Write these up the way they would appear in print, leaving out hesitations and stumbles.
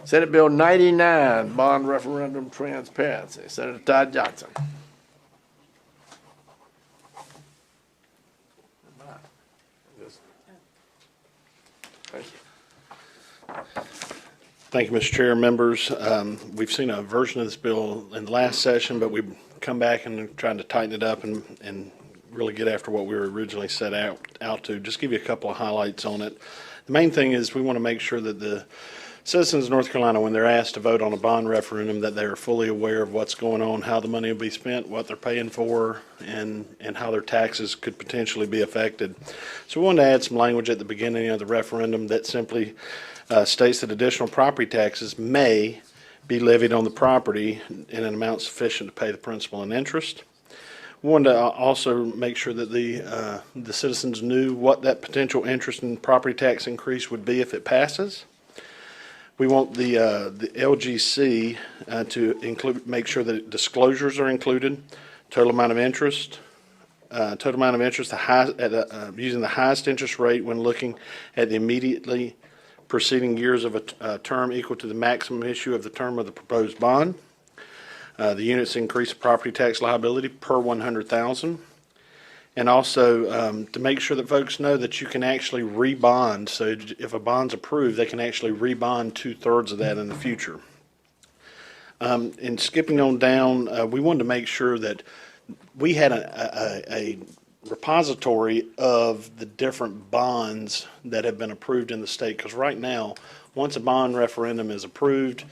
Senate Bill 99, bond referendum transparency. Senator Todd Johnson. Thank you. Thank you, Mr. Chair, members. We've seen a version of this bill in the last session, but we've come back and tried to tighten it up and really get after what we were originally set out to. Just give you a couple of highlights on it. The main thing is we want to make sure that the citizens of North Carolina, when they're asked to vote on a bond referendum, that they are fully aware of what's going on, how the money will be spent, what they're paying for, and how their taxes could potentially be affected. So we wanted to add some language at the beginning of the referendum that simply states that additional property taxes may be levied on the property in an amount sufficient to pay the principal and interest. We wanted to also make sure that the citizens knew what that potential interest and property tax increase would be if it passes. We want the LGC to make sure that disclosures are included, total amount of interest, using the highest interest rate when looking at the immediately preceding years of a term equal to the maximum issue of the term of the proposed bond. The units increase the property tax liability per 100,000. And also to make sure that folks know that you can actually rebond. So if a bond's approved, they can actually rebond 2/3 of that in the future. And skipping on down, we wanted to make sure that we had a repository of the different bonds that have been approved in the state. Because right now, once a bond referendum is approved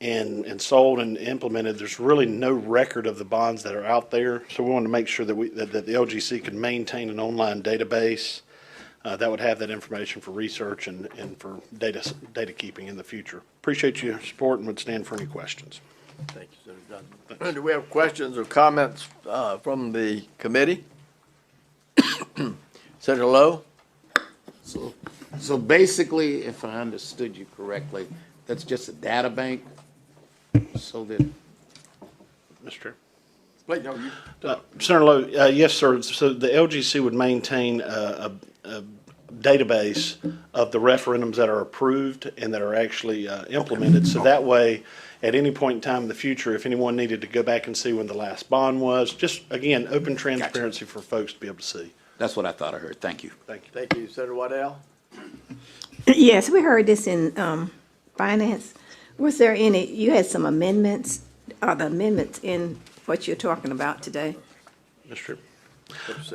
and sold and implemented, there's really no record of the bonds that are out there. So we want to make sure that the LGC could maintain an online database that would have that information for research and for data keeping in the future. Appreciate your support and would stand for any questions. Thank you, Senator Johnson. Thanks. Do we have questions or comments from the committee? Senator Lowe? So basically, if I understood you correctly, that's just a data bank, so that. Mr. Chair. Wait, no, you. Senator Lowe, yes, sir. So the LGC would maintain a database of the referendums that are approved and that are actually implemented. So that way, at any point in time in the future, if anyone needed to go back and see when the last bond was, just again, open transparency for folks to be able to see. That's what I thought I heard. Thank you. Thank you. Thank you, Senator Waddell. Yes, we heard this in finance. Was there any, you had some amendments, are the amendments in what you're talking about today? Mr.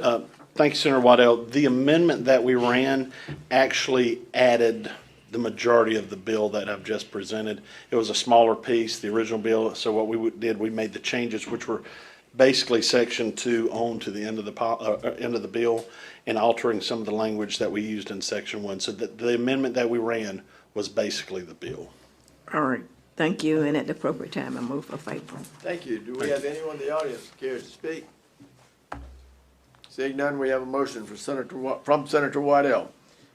Chair. Thank you, Senator Waddell. The amendment that we ran actually added the majority of the bill that I've just presented. It was a smaller piece, the original bill. So what we did, we made the changes, which were basically section 2 on to the end of the bill and altering some of the language that we used in section 1. So the amendment that we ran was basically the bill. All right, thank you, and at the appropriate time, I move for favor. Thank you. Do we have anyone in the audience who cares to speak? Seeing none, we have a motion from Senator Waddell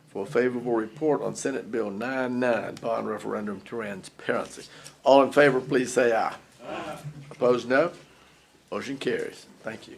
for a favorable report on Senate Bill 99, bond referendum transparency. All in favor, please say aye. Aye. Opposed, no. Motion carries. Thank you.